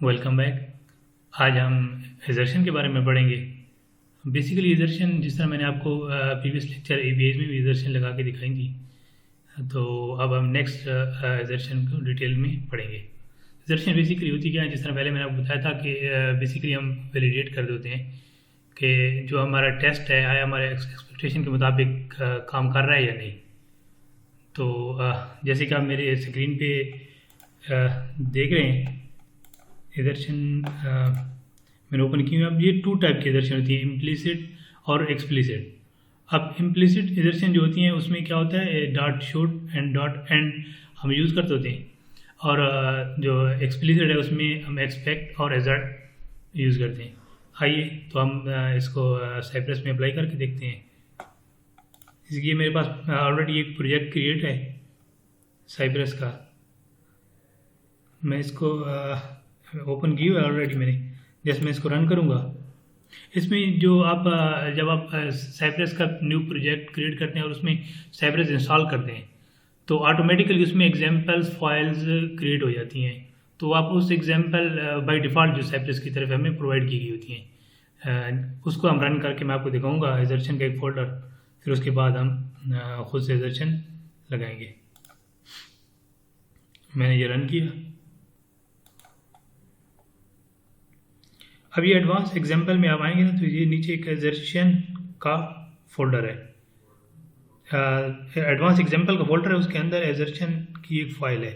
Welcome back. आज हम assertion के बारे में पढ़ेंगे। बेसिकली एजर्शन जिस तरह मैंने आपको प्रीवियस लेक्चर एबीएज में भी एजर्शन लगा के दिखाई थी, तो अब हम नेक्स्ट एजर्शन को डिटेल में पढ़ेंगे। एजर्शन बेसिकली होती क्या है, जिस तरह पहले मैंने आपको बताया था कि बेसिकली हम वैलिडेट कर देते हैं कि जो हमारा टेस्ट है आया हमारे एक्सपेक्टेशन के मुताबिक काम कर रहा है या नहीं। तो जैसे कि आप मेरे स्क्रीन पे देख रहे हैं, एजर्शन मैंने ओपन की हुई। अब ये टू टाइप की एजर्शन होती है, इम्प्लिसिट और एक्सप्लिसिट। अब इम्प्लिसिट एजर्शन जो होती हैं उसमें क्या होता है, dot should and dot and हम यूज़ करते होते हैं, और जो एक्सप्लिसिट है उसमें हम एक्सपेक्ट और एजर्ट यूज़ करते हैं। आइए तो हम इसको साइप्रस में अप्लाई करके देखते हैं। इसलिए मेरे पास ऑलरेडी एक प्रोजेक्ट क्रिएट है साइप्रस का। मैं इसको ओपन की हुआ है ऑलरेडी मैंने। जैसे मैं इसको रन करूँगा, इसमें जो आप जब आप साइप्रस का न्यू प्रोजेक्ट क्रिएट करते हैं और उसमें साइप्रस इंस्टॉल करते हैं, तो ऑटोमेटिकली उसमें एग्जाम्पल्स फाइल्स क्रिएट हो जाती हैं। तो आप उस एग्जाम्पल बाय डिफ़ॉल्ट जो साइप्रस की तरफ हमें प्रोवाइड की गई होती हैं, उसको हम रन करके मैं आपको दिखाऊंगा एजर्शन का एक फ़ोल्डर। फिर उसके बाद हम खुद से एजर्शन लगाएंगे। मैंने ये रन किया। अब ये एडवांस एग्जाम्पल में आप आएंगे ना, तो ये नीचे एक एजर्शन का फोल्डर है, एडवांस एग्जाम्पल का फोल्डर है, उसके अंदर एजर्शन की एक फाइल है।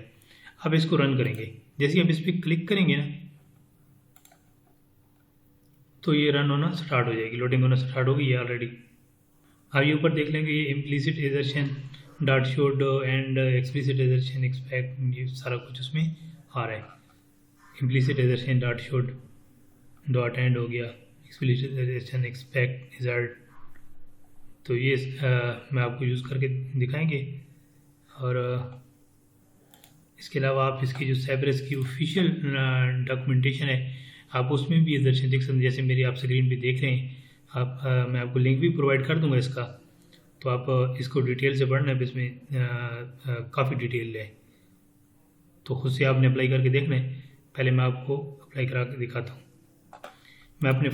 अब इसको रन करेंगे। जैसे ही आप इस पर क्लिक करेंगे ना, तो ये रन होना स्टार्ट हो जाएगी, लोडिंग होना स्टार्ट होगी ये ऑलरेडी। अब ये ऊपर देख लेंगे, ये implicit assertion dot showed and explicit assertion expect, ये सारा कुछ उसमें आ रहा है। Implicit assertion dot showed dot and हो गया, एक्सप्लिसिट एजर्शन एक्सपेक्ट रिजल्ट। तो ये मैं आपको यूज़ करके दिखाएंगे। और इसके अलावा आप इसकी जो साइप्रस की ऑफिशियल डॉक्यूमेंटेशन है, आप उसमें भी एजर्शन देख सकते हैं। जैसे मेरी आप स्क्रीन पे देख रहे हैं, आप मैं आपको लिंक भी प्रोवाइड कर दूंगा इसका, तो आप इसको डिटेल से पढ़ना है। इसमें काफ़ी डिटेल है, तो खुद से आपने अप्लाई करके देखना है। पहले मैं आपको अप्लाई करा के दिखाता हूँ। मैं अपने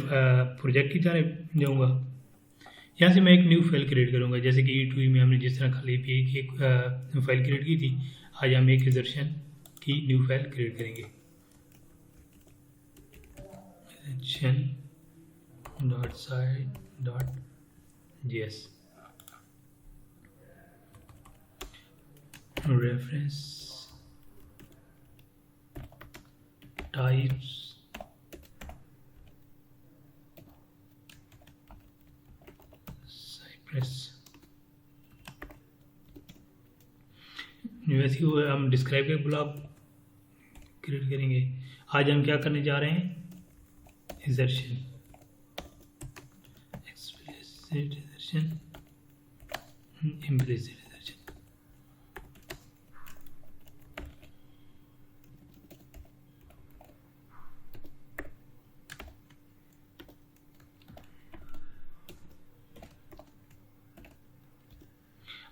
प्रोजेक्ट की तरफ जाऊँगा। यहाँ से मैं एक न्यू फाइल क्रिएट करूँगा। जैसे कि E2E में हमने जिस तरह खाली पी की एक फाइल क्रिएट की थी, आज हम एक एजर्शन की न्यू फाइल क्रिएट करेंगे। Assertion dot site dot JS reference types वैसे ही हम डिस्क्राइब के ब्लॉग क्रिएट करेंगे। आज हम क्या करने जा रहे हैं, assertion explicit assertion implicit assertion.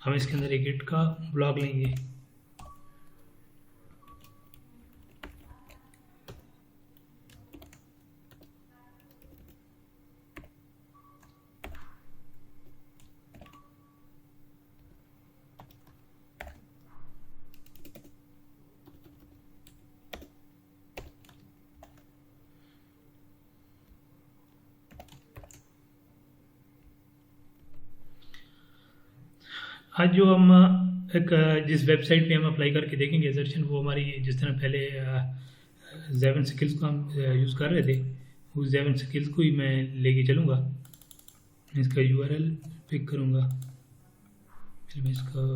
हम इसके अंदर एक गिट का ब्लॉग लेंगे। आज जो हम एक जिस वेबसाइट पे हम अप्लाई करके देखेंगे एजर्शन, वो हमारी जिस तरह पहले जेवन स्किल्स को हम यूज़ कर रहे थे, उस जेवन स्किल्स को ही मैं लेके चलूँगा। इसका URL पिक करूँगा, फिर मैं इसका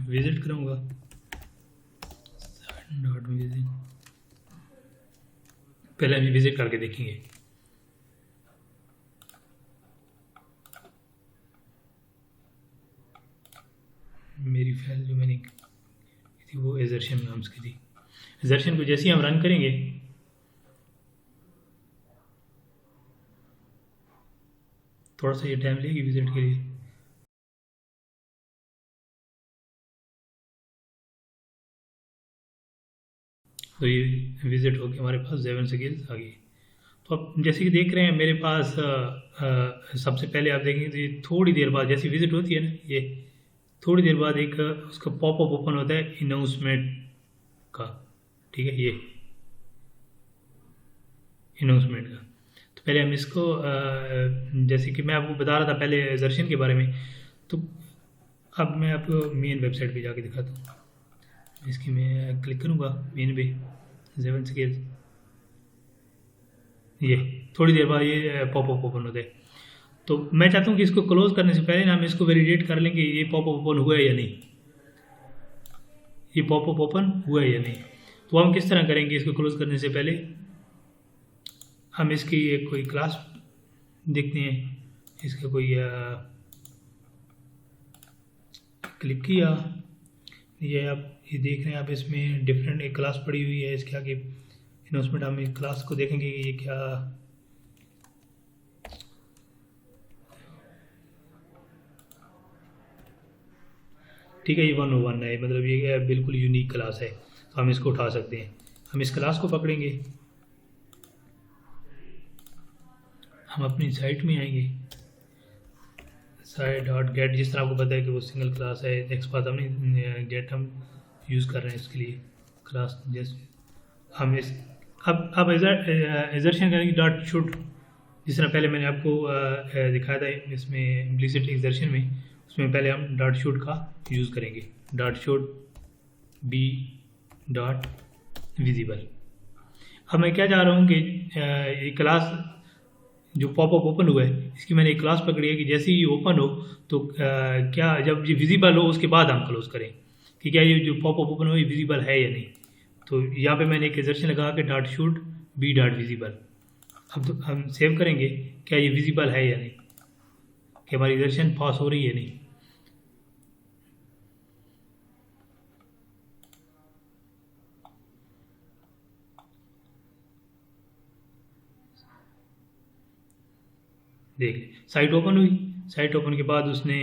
विज़िट करूँगा, डॉट विजिट। पहले हम विज़िट करके देखेंगे। मेरी फाइल जो मैंने की थी वो एजर्शन नाम्स की थी। एजर्शन को जैसे ही हम रन करेंगे, थोड़ा सा ये टाइम लेगी विजिट के लिए। तो ये विज़िट होके हमारे पास जेवन स्किल्स आ गई। तो अब जैसे कि देख रहे हैं मेरे पास सबसे पहले आप देखेंगे तो ये थोड़ी देर बाद जैसी विज़िट होती है ना, ये थोड़ी देर बाद एक उसका पॉपअप ओपन होता है अनाउंसमेंट का, ठीक है, ये अनाउंसमेंट का। तो पहले हम इसको जैसे कि मैं आपको बता रहा था पहले एजर्शन के बारे में, तो अब मैं आपको मेन वेबसाइट पे जाके दिखाता हूँ। इसकी मैं क्लिक करूँगा मेन पे, जेवन स्किल्स, ये थोड़ी देर बाद ये पॉपअप ओपन होता है। तो मैं चाहता हूँ कि इसको क्लोज करने से पहले ना हम इसको वैलिडेट कर लेंगे ये पॉपअप ओपन हुआ है या नहीं, ये पॉपअप ओपन हुआ है या नहीं। तो हम किस तरह करेंगे इसको क्लोज करने से पहले, हम इसकी एक कोई क्लास देखते हैं, इसका कोई क्लिक किया, ये आप ये देख रहे हैं आप इसमें डिफरेंट एक क्लास पड़ी हुई है, इसके आगे अनाउंसमेंट। हम इस क्लास को देखेंगे कि ये क्या, ठीक है, ये 101 है, मतलब ये बिल्कुल यूनिक क्लास है, तो हम इसको उठा सकते हैं। हम इस क्लास को पकड़ेंगे, हम अपनी साइट में आएंगे, साइट डॉट गेट, जिस तरह आपको पता है कि वो सिंगल क्लास है, नेक्स्ट बात हमने गेट हम यूज़ कर रहे हैं इसके लिए क्लास। जैसे हम इस अब एजर्शन करेंगे डॉट शुड, जिस तरह पहले मैंने आपको दिखाया था इसमें इम्प्लिसिट एजर्शन में, उसमें पहले हम डॉट शुड का यूज़ करेंगे, dot should be dot visible. अब मैं क्या चाह रहा हूँ कि ये क्लास जो पॉपअप ओपन हुआ है इसकी मैंने एक क्लास पकड़ी है कि जैसे ही ओपन हो तो क्या जब ये विजिबल हो उसके बाद हम क्लोज करें कि क्या ये जो पॉपअप ओपन हो ये विजिबल है या नहीं। तो यहाँ पे मैंने एक एजर्शन लगा के dot should be dot visible. अब तो हम सेव करेंगे, क्या ये विजिबल है या नहीं, कि हमारी एजर्शन पास हो रही है नहीं। देख साइट ओपन हुई, साइट ओपन के बाद उसने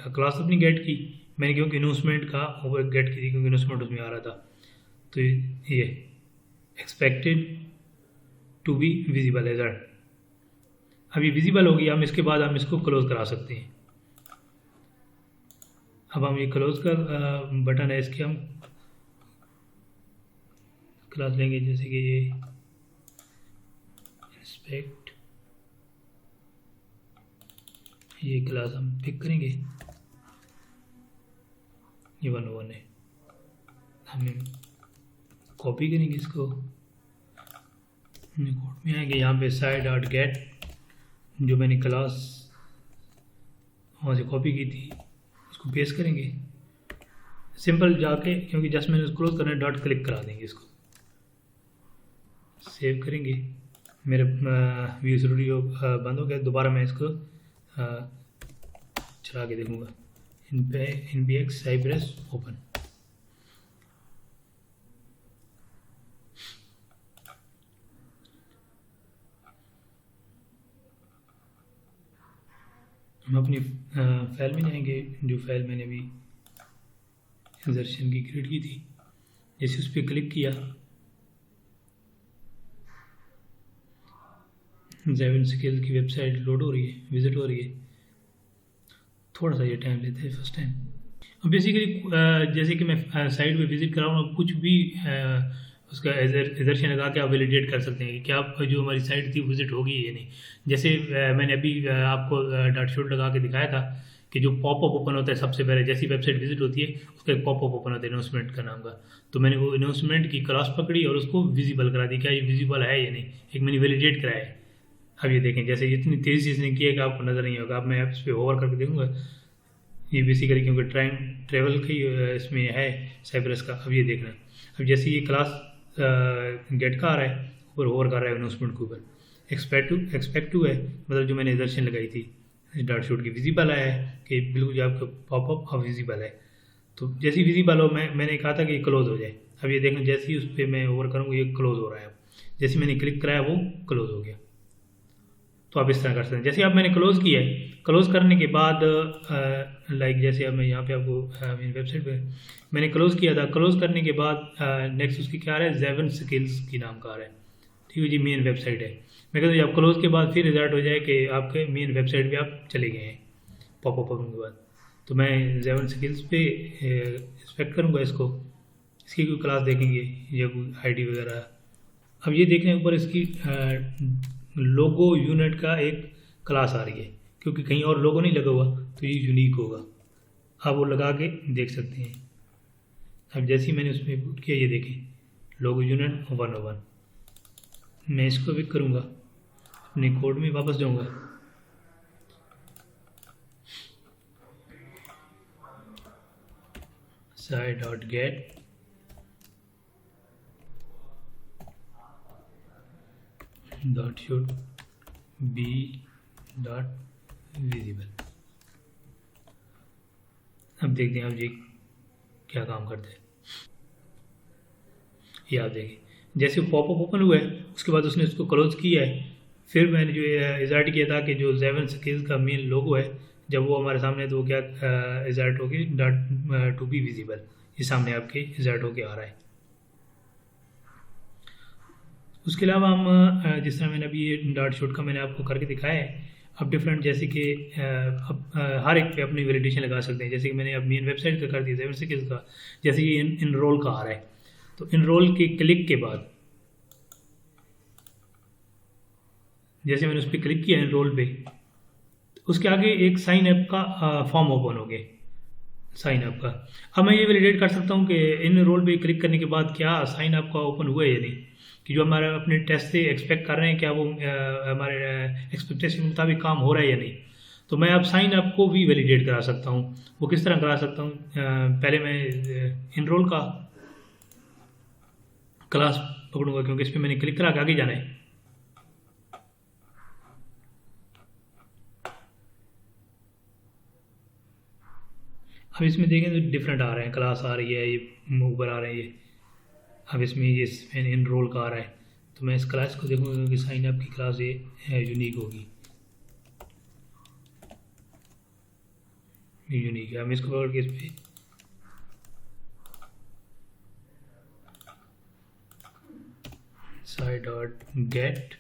क्लास अपनी गेट की, मैंने क्योंकि अनाउंसमेंट का ओवर गेट की थी क्योंकि अनाउंसमेंट उसमें आ रहा था। तो ये एक्सपेक्टेड टू बी विजिबल एजर्ट, अब ये विजिबल होगी, हम इसके बाद हम इसको क्लोज करा सकते हैं। अब हम ये क्लोज का बटन है इसके, हम क्लास लेंगे जैसे कि ये इंस्पेक्ट, ये क्लास हम पिक करेंगे, ये 101 है, हम कॉपी करेंगे इसको, कोड में आएंगे यहाँ पे साइड डॉट गेट, जो मैंने क्लास वहाँ से कॉपी की थी उसको पेस्ट करेंगे, सिंपल जाके क्योंकि जस्ट मैंने उसको क्लोज करना है डॉट क्लिक करा देंगे, इसको सेव करेंगे। मेरे व्यू स्टूडियो बंद हो गया, दोबारा मैं इसको चला के देखूँगा, NPX साइप्रस ओपन। हम अपनी फाइल में जाएंगे, जो फाइल मैंने अभी इंसर्शन की क्रिएट की थी, जैसे उस पर क्लिक किया जेवन स्किल्स की वेबसाइट लोड हो रही है, विजिट हो रही है, थोड़ा सा ये टाइम लेते हैं फर्स्ट टाइम। अब बेसिकली जैसे कि मैं साइट पे विजिट कर रहा हूँ, कुछ भी उसका एजर्शन लगा के आप वैलिडेट कर सकते हैं कि क्या जो हमारी साइट थी विजिट होगी या नहीं। जैसे मैंने अभी आपको डॉट शूट लगा के दिखाया था कि जो पॉपअप ओपन होता है सबसे पहले जैसी वेबसाइट विजिट होती है उसका एक पॉपअप ओपन होता है अनाउंसमेंट का नाम का, तो मैंने वो अनाउंसमेंट की क्लास पकड़ी और उसको विजिबल करा दी, क्या ये विजिबल है या नहीं, एक मैंने वैलिडेट कराया है। अब ये देखें जैसे इतनी तेज़ी से इसने किया कि आपको नज़र नहीं होगा। अब मैं इस पर ओवर करके देखूँगा, ये बेसिकली क्योंकि ट्रैवल की इसमें है साइप्रस का। अब ये देखना, अब जैसे ये क्लास गेट का आ रहा है ऊपर ओवर कर रहा है अनाउंसमेंट के ऊपर, एक्सपेक्ट टू है मतलब जो मैंने एजर्शन लगाई थी डॉट शूट की विजिबल आया है कि बिल्कुल जो आपका पॉपअप अब विजिबल है। तो जैसे ही विजिबल हो मैंने कहा था कि ये क्लोज हो जाए। अब ये देखना जैसे ही उस पर मैं ओवर करूँगा ये क्लोज हो रहा है, जैसे मैंने क्लिक कराया वो क्लोज हो गया। तो आप इस तरह कर सकते हैं। जैसे अब मैंने क्लोज़ किया है, क्लोज़ करने के बाद लाइक जैसे अब मैं यहाँ पे आपको मेरी वेबसाइट पे मैंने क्लोज़ किया था, क्लोज़ करने के बाद नेक्स्ट उसकी क्या आ रहा है, जेवन स्किल्स की नाम का आ रहा है। ठीक है जी, मेन वेबसाइट है। मैं कहता हूँ आप क्लोज़ के बाद फिर रिजल्ट हो जाए कि आपके मेन वेबसाइट पे आप चले गए हैं पॉपअप के बाद, तो मैं जेवन स्किल्स पे इंस्पेक्ट करूँगा इसको, इसकी कोई क्लास देखेंगे या कोई आईडी वगैरह। अब ये देखने ऊपर इसकी लोगो यूनिट का एक क्लास आ रही है, क्योंकि कहीं और लोगो नहीं लगा हुआ तो ये यूनिक होगा। आप वो लगा के देख सकते हैं। अब जैसे ही मैंने उसमें पुट किया, ये देखें लोगो यूनिट 101। मैं इसको भी करूँगा, अपने कोड में वापस जाऊँगा, site.get should be visible। अब देखते हैं आप जी क्या काम करते हैं। ये आप देखिए, जैसे पॉपअप ओपन हुआ है उसके बाद उसने उसको क्लोज किया है। फिर मैंने जो रिजल्ट किया था कि जो जेवन स्किल्स का मेन लोगो है, जब वो हमारे सामने तो वो क्या रिजल्ट होगी डॉट टू बी विजिबल, ये सामने आपके रिजल्ट होके आ रहा है। उसके अलावा हम जिस तरह मैंने अभी ये डॉट शूट का मैंने आपको करके दिखाया है, अब डिफरेंट जैसे कि अब हर एक पे अपनी वैलिडेशन लगा सकते हैं। जैसे कि मैंने अब मेन वेबसाइट का कर दिया जेवन स्किल्स का, जैसे ये इनरोल का आ रहा है, तो इनरोल के क्लिक के बाद जैसे मैंने उस पर क्लिक किया इनरोल पे, उसके आगे एक साइन ऐप का फॉर्म ओपन हो गया, साइन ऐप का। अब मैं ये वैलिडेट कर सकता हूँ कि इन रोल पे क्लिक करने के बाद क्या साइन ऐप का ओपन हुआ है या नहीं, कि जो हमारा अपने टेस्ट से एक्सपेक्ट कर रहे हैं क्या वो हमारे एक्सपेक्टेशन के मुताबिक काम हो रहा है या नहीं। तो मैं अब साइन ऐप को भी वैलिडेट करा सकता हूँ। वो किस तरह करा सकता हूँ, पहले मैं इनरोल का क्लास पकड़ूंगा, क्योंकि इस पर मैंने क्लिक करा के आगे जाना है। अब इसमें देखें तो डिफरेंट आ रहे हैं, क्लास आ रही है, ये ऊपर आ रहे हैं ये। अब इसमें ये मैंने इनरोल का आ रहा है, तो मैं इस क्लास को देखूंगा क्योंकि साइन अप की क्लास ये यूनिक होगी, यूनिक है। हम इसको पकड़ के इस पर site.get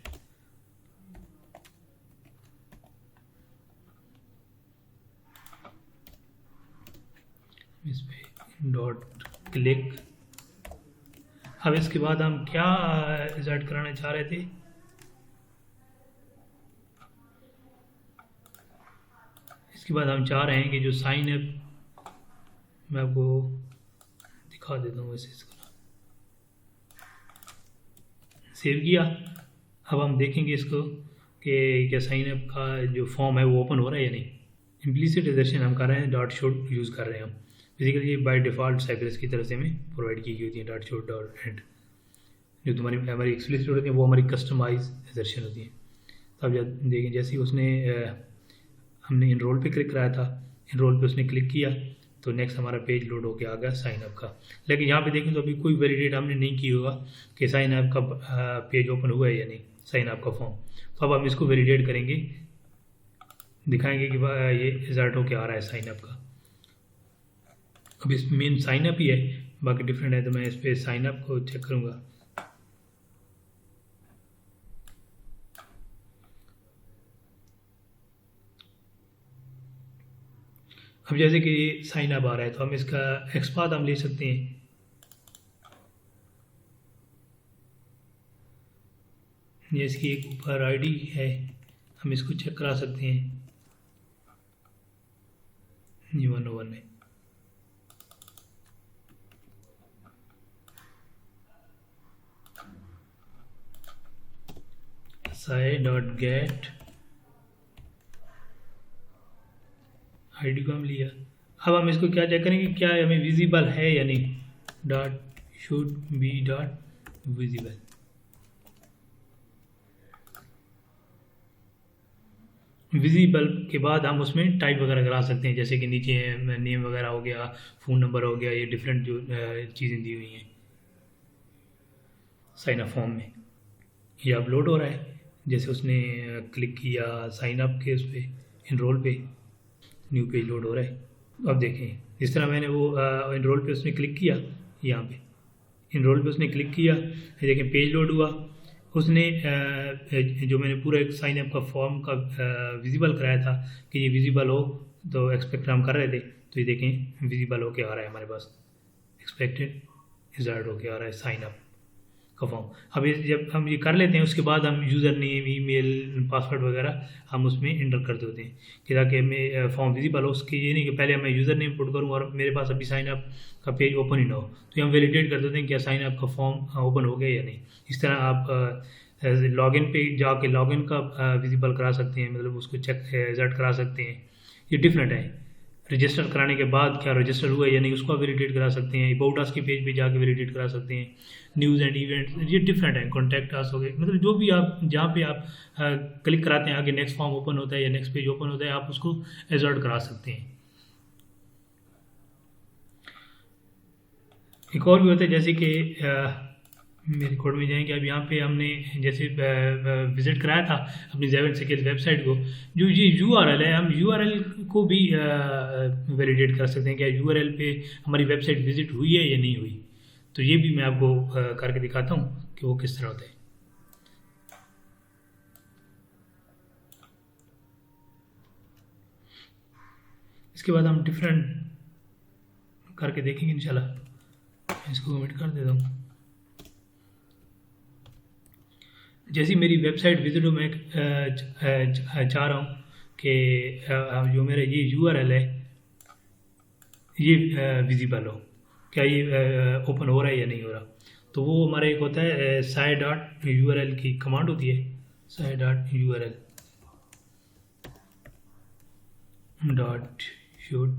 इस पर डॉट क्लिक। अब इसके बाद हम क्या रिजल्ट कराना चाह रहे थे, इसके बाद हम चाह रहे हैं कि जो साइन अप, मैं आपको दिखा देता हूँ वैसे इसका सेव किया। अब हम देखेंगे इसको कि क्या साइन अप का जो फॉर्म है वो ओपन हो रहा है या नहीं। इम्प्लीसिट एजर्शन हम कर रहे हैं, डॉट शोड यूज़ कर रहे हैं हम। बेसिकली ये बाय डिफ़ॉल्ट साइप्रस की तरफ से हमें प्रोवाइड की गई होती है डॉट शोड डॉट एंड। जो तुम्हारी हमारी एक्सप्लिसिट होती है वो हमारी कस्टमाइज एजर्शन होती है। तो अब देखें जैसे ही उसने हमने इनरोल पे क्लिक कराया था, इनरोल पे उसने क्लिक किया तो नेक्स्ट हमारा पेज लोड होकर आ गया साइन अप का। लेकिन यहाँ पे देखें तो अभी कोई वैलिडेट हमने नहीं की होगा कि साइन अप का पेज ओपन हुआ है या नहीं, साइन अप का फॉर्म। तो अब हम इसको वैलिडेट करेंगे, दिखाएंगे कि ये रिजल्ट होकर आ रहा है साइन अप का। अब इस मेन साइन अप ही है, बाकी डिफरेंट है, तो मैं इस पर साइन अप को चेक करूँगा। अब जैसे कि साइन अप आ रहा है तो हम इसका एक्सपाथ हम ले सकते हैं। ये इसकी एक ऊपर आईडी है, हम इसको चेक करा सकते हैं। ये 101 है। site.get आईडी को हम लिया। अब हम इसको क्या चेक करेंगे, क्या हमें विजिबल है या नहीं, dot should be dot visible. Visible के बाद हम उसमें टाइप वगैरह करा सकते हैं, जैसे कि नीचे नेम वगैरह हो गया, फ़ोन नंबर हो गया, ये डिफरेंट जो चीज़ें दी हुई हैं साइन अप फॉर्म में। ये अपलोड हो रहा है, जैसे उसने क्लिक किया साइन अप के उस पर, इनरोल पे, न्यू पेज लोड हो रहा है। अब देखें जिस तरह मैंने वो इनरोल पे उसने क्लिक किया, यहाँ पे इनरोल पे उसने क्लिक किया, ये देखें पेज लोड हुआ। उसने जो मैंने पूरा एक साइन अप का फॉर्म का विजिबल कराया था कि ये विजिबल हो, तो एक्सपेक्ट हम कर रहे थे, तो ये देखें विजिबल होके आ रहा है हमारे पास, एक्सपेक्टेड रिजल्ट होके आ रहा है साइन अप का फॉर्म। अब ये जब हम ये कर लेते हैं उसके बाद हम यूज़र नेम, ईमेल, पासवर्ड वगैरह हम उसमें इंटर करते होते हैं कि ताकि हमें फॉर्म विजिबल हो। उसके ये नहीं कि पहले मैं यूज़र नेम पुट करूँ और मेरे पास अभी साइन अप का पेज ओपन ही ना हो, तो हम वैलिडेट कर देते हैं क्या साइन अप का फॉर्म ओपन हो गया या नहीं। इस तरह आप लॉगिन पे जाके लॉगिन का विजिबल करा सकते हैं, मतलब उसको चेक रिजल्ट करा सकते हैं। ये डिफरेंट है। रजिस्टर कराने के बाद क्या रजिस्टर हुआ है या नहीं उसको वैलिडेट करा सकते हैं। अबाउट अस के पेज पे जाके वैलिडेट करा सकते हैं। न्यूज़ एंड इवेंट ये डिफरेंट है। कॉन्टैक्ट अस हो गए, मतलब जो भी आप जहाँ पे आप क्लिक कराते हैं आगे नेक्स्ट फॉर्म ओपन होता है या नेक्स्ट पेज ओपन होता है, आप उसको रिजल्ट करा सकते हैं। एक और भी होता है जैसे कि मेरे कोड में जाएंगे। अब यहाँ पे हमने जैसे विज़िट कराया था अपनी जेवन स्किल्स वेबसाइट को, जो ये यूआरएल है, हम यूआरएल को भी वैलिडेट कर सकते हैं क्या यूआरएल पे हमारी वेबसाइट विजिट हुई है या नहीं हुई। तो ये भी मैं आपको करके दिखाता हूँ कि वो किस तरह होता है। इसके बाद हम डिफरेंट करके देखेंगे इंशाल्लाह। इसको कमेंट कर देता हूँ। जैसी मेरी वेबसाइट विजिट हो, मैं चाह रहा हूँ कि जो मेरा ये यूआरएल है ये विजिबल हो, क्या ये ओपन हो रहा है या नहीं हो रहा। तो वो हमारा एक होता है साइ डॉट यूआरएल की कमांड होती है, cy dot URL dot should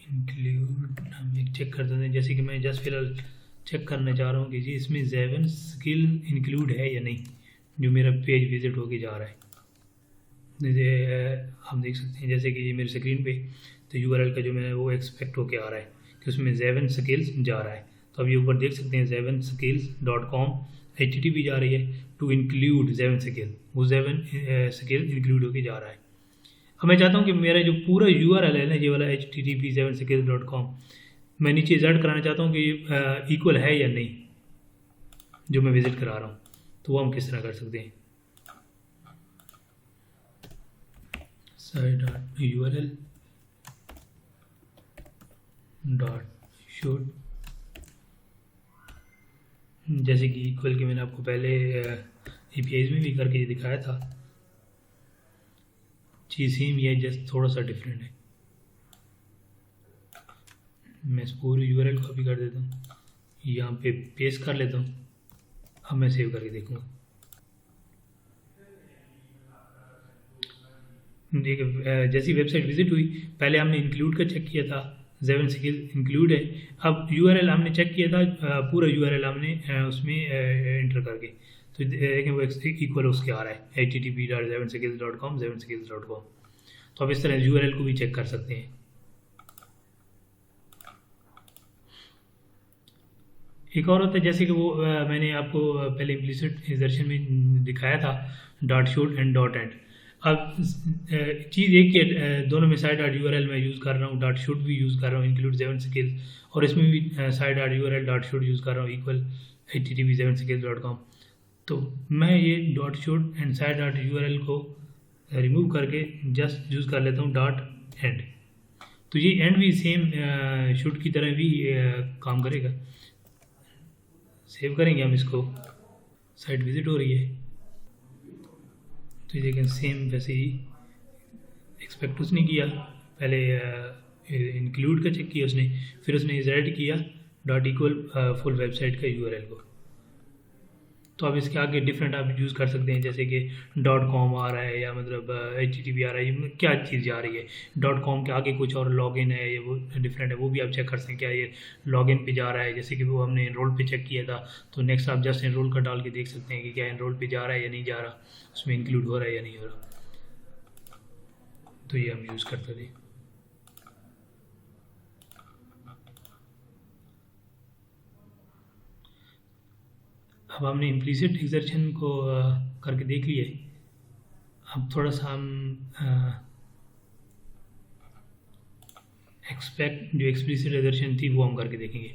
include. हम एक चेक कर देते हैं, जैसे कि मैं जस्ट फिलहाल चेक करना चाह रहा हूँ कि जी इसमें जेवन स्किल इंक्लूड है या नहीं, जो मेरा पेज विजिट होके जा रहा है। जैसे हम देख सकते हैं जैसे कि ये मेरी स्क्रीन पे तो यूआरएल का जो मैं वो एक्सपेक्ट होके आ रहा है कि उसमें जेवन स्किल्स जा रहा है। तो अब ये ऊपर देख सकते हैं जेवन स्किल्स .com HTTP जा रही है टू इंक्लूड जेवन स्किल, वो जेवन स्किल इंक्लूड होके जा रहा है। अब मैं चाहता हूँ कि मेरा जो पूरा यूआरएल है ना, ये वाला HTTP zevenskills.com, मैं नीचे रिजल्ट कराना चाहता हूँ कि इक्वल है या नहीं जो मैं विजिट करा रहा हूँ। तो वो हम किस तरह कर सकते हैं, URL डॉट शुड, जैसे कि इक्वल के मैंने आपको पहले APIs में भी करके दिखाया था, चीज़ सेम ही है, जस्ट थोड़ा सा डिफरेंट है। मैं इस पूरी यूआरएल कॉपी कर देता हूँ, यहाँ पे पेस्ट कर लेता हूँ। अब मैं सेव करके देखूँगा। देखिए जैसी वेबसाइट विजिट हुई, पहले हमने इंक्लूड का चेक किया था, जेवन स्किल इंक्लूड है। अब यूआरएल हमने चेक किया था, पूरा यूआरएल हमने उसमें एंटर करके, तो देखें वो इक्वल उसके आ रहा है http.zevenskills.com zevenskills.com। तो अब इस तरह यूआरएल को भी चेक कर सकते हैं। एक और होता है जैसे कि वो मैंने आपको पहले इम्प्लिसिट इंसर्शन में दिखाया था dot shoot and dot and. अब चीज़ एक ही है, दोनों में साइड डॉट यूआरएल मैं यूज़ कर रहा हूँ, डॉट शूट भी यूज़ कर रहा हूँ इंक्लूड जेवन स्किल, और इसमें भी side dot URL dot shoot use कर रहा हूँ इक्वल http zevenskills.com। तो मैं ये dot shoot and side dot URL को रिमूव करके जस्ट यूज़ कर लेता हूँ डॉट एंड। तो ये एंड भी सेम शूट की तरह भी काम करेगा। सेव करेंगे हम इसको, साइट विजिट हो रही है तो ये देखें सेम वैसे ही एक्सपेक्ट उसने किया, पहले इंक्लूड का चेक किया उसने, फिर उसने रिजल्ट किया डॉट इक्वल फुल वेबसाइट का यूआरएल को। तो अब इसके आगे डिफरेंट आप यूज़ कर सकते हैं, जैसे कि .com आ रहा है या मतलब HTTP आ रहा है, ये क्या चीज़ जा रही है। .com के आगे कुछ और लॉगिन है, ये वो डिफरेंट है, वो भी आप चेक कर सकते हैं क्या ये लॉगिन पे जा रहा है। जैसे कि वो हमने एनरोल पे चेक किया था, तो नेक्स्ट आप जस्ट एनरोल का डाल के देख सकते हैं कि क्या एनरोल पे जा रहा है या नहीं जा रहा, उसमें इंक्लूड हो रहा है या नहीं हो रहा। तो ये हम यूज़ करते थे। अब हमने इम्प्लिसिट एक्सर्शन को करके देख लिया है। अब थोड़ा सा हम एक्सपेक्ट जो एक्सप्लिसिट एक्सर्शन थी वो हम करके देखेंगे।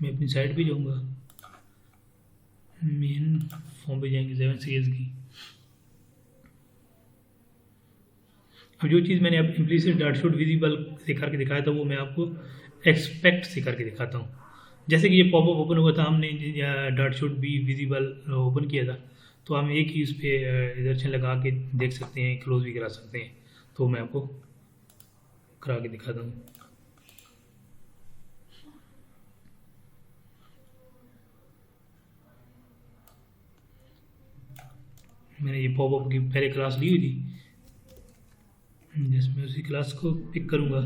मैं अपनी साइट पे जाऊँगा, मेन फॉर्म पे जाएंगे 7 सीरीज की। अब जो चीज़ मैंने अब इम्प्लिसिट डॉट शुड विजिबल से करके दिखाया था वो मैं आपको एक्सपेक्ट से करके दिखाता हूँ। जैसे कि ये पॉपअप ओपन हुआ था, हमने dot should be visible open किया था, तो हम एक ही उस पर एक्सर्शन लगा के देख सकते हैं, क्लोज भी करा सकते हैं। तो मैं आपको करा के दिखाता हूँ। मैंने ये पॉपअप की पहले क्लास ली हुई थी, जिसमें उसी क्लास को पिक करूँगा,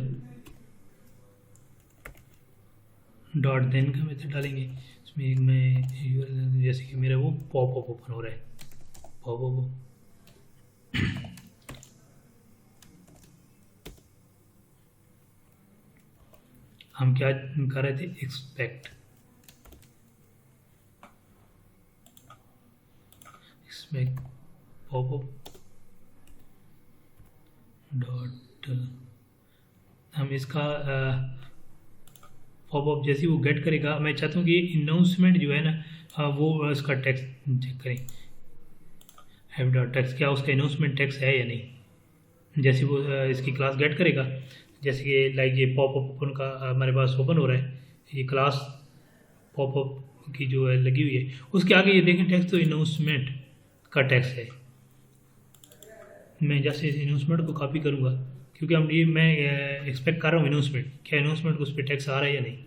डॉट देन का मेथड डालेंगे। इसमें एक मैं जैसे कि मेरा वो पॉपअप ओपन हो रहा है, पॉपअप हम क्या कर रहे थे, एक्सपेक्ट पॉपअप डॉट, हम इसका पॉपअप जैसे वो गेट करेगा, मैं चाहता हूँ कि अनाउंसमेंट जो है ना वो इसका टेक्स्ट चेक करें, हैव डॉट टेक्स्ट, क्या उसका अनाउंसमेंट टेक्स्ट है या नहीं। जैसे वो इसकी क्लास गेट करेगा, जैसे कि लाइक ये पॉपअप ओपन का हमारे पास ओपन हो रहा है, ये क्लास पॉपअप की जो है लगी हुई है, उसके आगे ये देखें टेक्स्ट तो अनाउंसमेंट का टेक्स्ट है। मैं जैसे इस अनाउंसमेंट को कॉपी करूँगा, क्योंकि हम ये मैं एक्सपेक्ट कर रहा हूँ अनाउंसमेंट, क्या अनाउंसमेंट को उस पर टेक्स्ट आ रहा है या नहीं।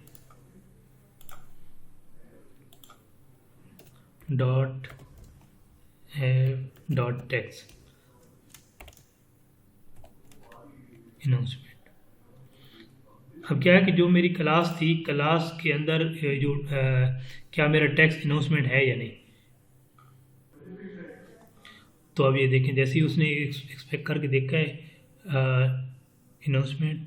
Dot have dot text announcement. अब क्या है कि जो मेरी क्लास थी, क्लास के अंदर जो क्या मेरा टेक्स्ट अनाउंसमेंट है या नहीं। तो अब ये देखें, जैसे ही उसने एक्सपेक्ट करके देखा है announcement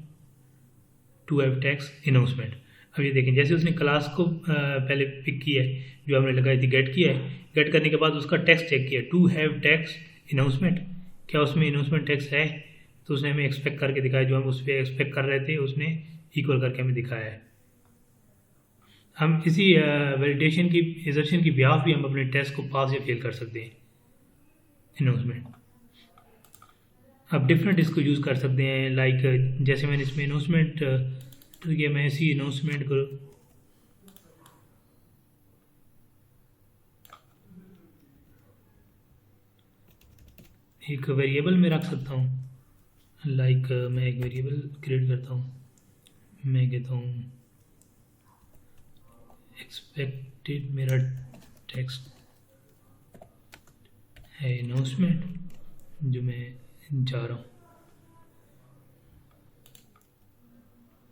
to have text announcement. अब ये देखें, जैसे उसने क्लास को पहले पिक किया है, जो हमने लगाई थी, गेट किया है, गेट करने के बाद उसका टेक्स्ट चेक किया, टू हैव टेक्स्ट अनाउंसमेंट, क्या उसमें अनाउंसमेंट टेक्स्ट है। तो उसने हमें एक्सपेक्ट करके दिखाया, जो हम उस पर एक्सपेक्ट कर रहे थे उसने इक्वल करके हमें दिखाया है। हम इसी वैलिडेशन की एजर्शन की ब्याह भी हम अपने टेस्ट को पास या फेल कर सकते हैं। अनाउंसमेंट अब डिफरेंट इसको यूज़ कर सकते हैं, लाइक जैसे मैंने इसमें अनाउंसमेंट तो ये मैं इसी अनाउंसमेंट को एक वेरिएबल में रख सकता हूँ। लाइक मैं एक वेरिएबल क्रिएट करता हूँ, मैं कहता हूँ एक्सपेक्टेड मेरा टेक्स्ट है अनाउंसमेंट, जो मैं जा रहा हूँ।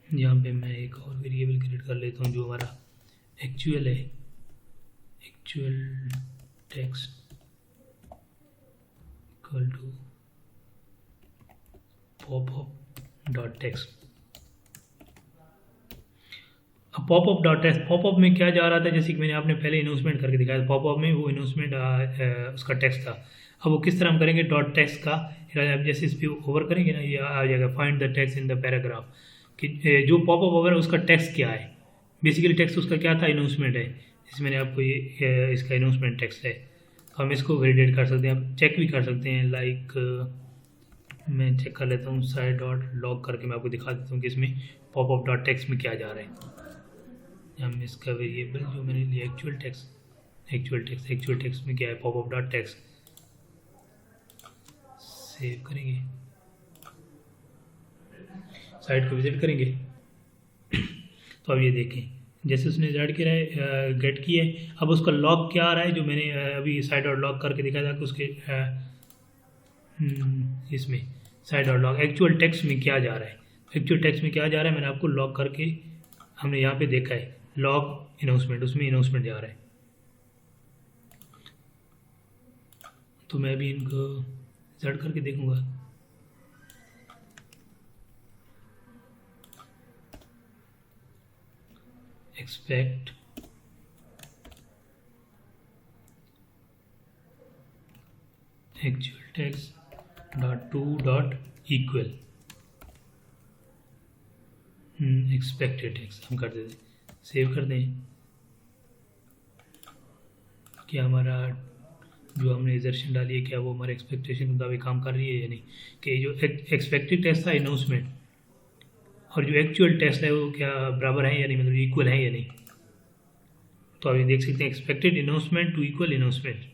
यहाँ पे मैं एक और वेरिएबल क्रिएट कर लेता हूँ जो हमारा एक्चुअल है, actual text equal to popup dot text. अब पॉपअप डॉट टेक्स्ट, पॉपअप में क्या जा रहा था, जैसे कि मैंने आपने पहले अनाउंसमेंट करके दिखाया, पॉपअप में वो अनाउंसमेंट उसका टेक्स्ट था। अब वो किस तरह हम करेंगे, डॉट टेक्स्ट का अब जैसे इस पर ओवर करेंगे ना, ये आ जाएगा find the text in the paragraph, कि जो पॉपअप ओवर है उसका टेक्स्ट क्या है। बेसिकली टेक्स्ट उसका क्या था, अनाउंसमेंट है, जिसमें मैंने आपको ये इसका अनाउंसमेंट टेक्स्ट है। तो हम इसको वैलिडेट कर सकते हैं, आप चेक भी कर सकते हैं। लाइक मैं चेक कर लेता हूँ, साइड डॉट लॉग करके मैं आपको दिखा देता हूँ कि इसमें पॉपअप डॉट टेक्स्ट में क्या जा रहा है। हम इसका वेरिएबल जो मैंने लिया एक्चुअल टेक्स्ट में क्या है, पॉपअप डॉट टेक्स्ट, सेव करेंगे, साइट को विजिट करेंगे। तो अब ये देखें, जैसे उसने रिजल्ट किया है, गेट किया है, अब उसका लॉग क्या आ रहा है, जो मैंने अभी साइड डॉट लॉग करके दिखाया था कि उसके इसमें side dot log actual text में क्या जा रहा है, एक्चुअल टेक्स्ट में क्या जा रहा है, मैंने आपको लॉग करके हमने यहाँ पे देखा है, लॉग अनाउंसमेंट, उसमें अनाउंसमेंट जा रहा है। तो मैं भी इनको रिजल्ट करके देखूंगा। Expect actual tax dot to dot equal expected tax हम कर देते, सेव कर दें। क्या हमारा जो हमने एजर्शन डाली है क्या वो हमारे एक्सपेक्टेशन के मुताबिक काम कर रही है या नहीं, कि जो एक्सपेक्टेड टैक्स था अनाउंसमेंट और जो एक्चुअल टैक्स है वो क्या बराबर है या नहीं, मतलब इक्वल है या नहीं। तो आप ये देख सकते हैं expected announcement to equal announcement.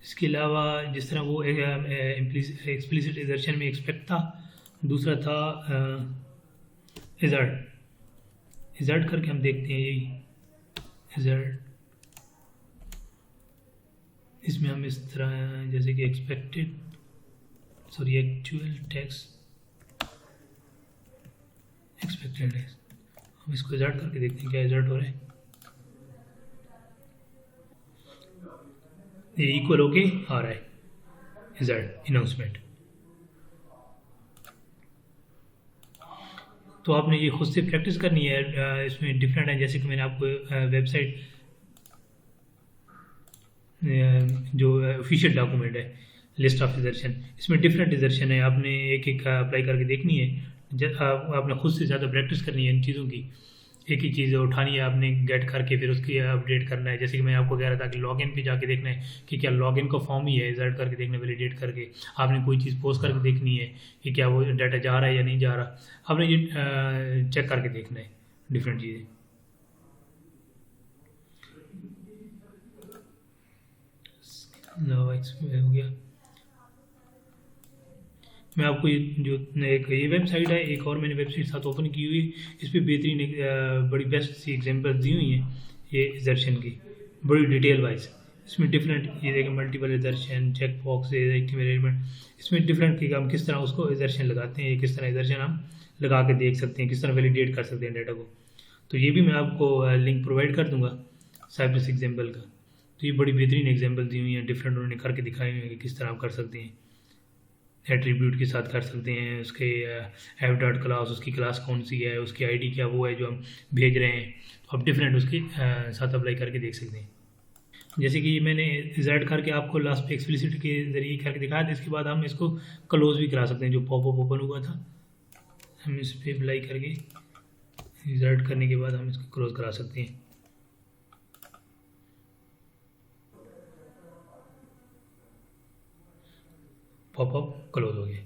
इसके अलावा जिस तरह वो एक्सप्लिसिट एजर्शन में एक्सपेक्ट था, दूसरा था इजर्ट करके हम देखते हैं यही इजर्ट। इसमें हम इस तरह जैसे कि एक्चुअल टैक्स एक्सपेक्टेड टैक्स, हम इसको इजर्ट करके देखते हैं क्या इजर्ट हो रहा है। ये इक्वल होके आ रहा है इजर्ट अनाउंसमेंट। तो आपने ये खुद से प्रैक्टिस करनी है। इसमें डिफरेंट है, जैसे कि मैंने आपको वेबसाइट जो ऑफिशियल डॉक्यूमेंट है लिस्ट ऑफ इजर्शन, इसमें डिफरेंट इजर्शन है, आपने एक एक अप्लाई करके देखनी है। आपने खुद से ज़्यादा प्रैक्टिस करनी है इन चीज़ों की। एक ही चीज़ उठानी है आपने गेट करके फिर उसकी अपडेट करना है। जैसे कि मैं आपको कह रहा था कि लॉगिन पे जाके देखना है कि क्या लॉगिन का फॉर्म ही है, इजर्ट करके देखना, वैलिडेट करके आपने कोई चीज़ पोस्ट करके देखनी है कि क्या वो डाटा जा रहा है या नहीं जा रहा। आपने ये चेक करके देखना है डिफरेंट चीज़ें। हो गया। मैं आपको ये जो एक ये वेबसाइट है, एक और मैंने वेबसाइट साथ ओपन की हुई है, इस पर बेहतरीन बड़ी बेस्ट सी एग्जांपल दी हुई हैं ये इजर्शन की, बड़ी डिटेल वाइज। इसमें डिफरेंट ये देखें multiple assertion, check box, active arrangement, इसमें डिफरेंट की हम किस तरह उसको इजर्शन लगाते हैं, किस तरह इजर्शन हम लगा के देख सकते हैं, किस तरह वैलिडेट कर सकते हैं डाटा को। तो ये भी मैं आपको लिंक प्रोवाइड कर दूँगा साइप्रस एग्जाम्पल का। तो ये बड़ी बेहतरीन एग्जाम्पल दी हुई हैं, डिफरेंट उन्होंने करके दिखाए हुए हैं कि किस तरह आप कर सकते हैं। एट्रीब्यूट के साथ कर सकते हैं, उसके एफ डॉट क्लास, उसकी क्लास कौन सी है, उसकी आईडी क्या वो है जो हम भेज रहे हैं, तो आप डिफरेंट उसके साथ अप्लाई करके देख सकते हैं। जैसे कि मैंने इजर्ट करके आपको लास्ट पे एक्सप्लिसिट के ज़रिए करके दिखाया था, इसके बाद हम इसको क्लोज भी करा सकते हैं। जो पॉपअप ओपन हुआ था हम इस पर अप्लाई करके इजर्ट करने के बाद हम इसको क्लोज करा सकते हैं। पॉपअप क्लोज हो गया।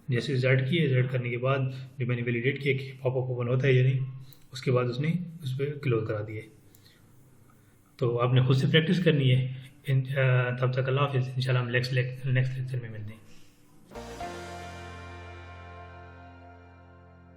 जैसे रिजल्ट किए, रिजल्ट करने के बाद जो मैंने वैलिडेट किया कि पॉपअप ओपन होता है या नहीं, उसके बाद उसने उस पर क्लोज करा दिए। तो आपने खुद से प्रैक्टिस करनी है। तब तक अल्लाह हाफिज़। इंशाल्लाह हम नेक्स्ट लेक्चर में मिलते हैं।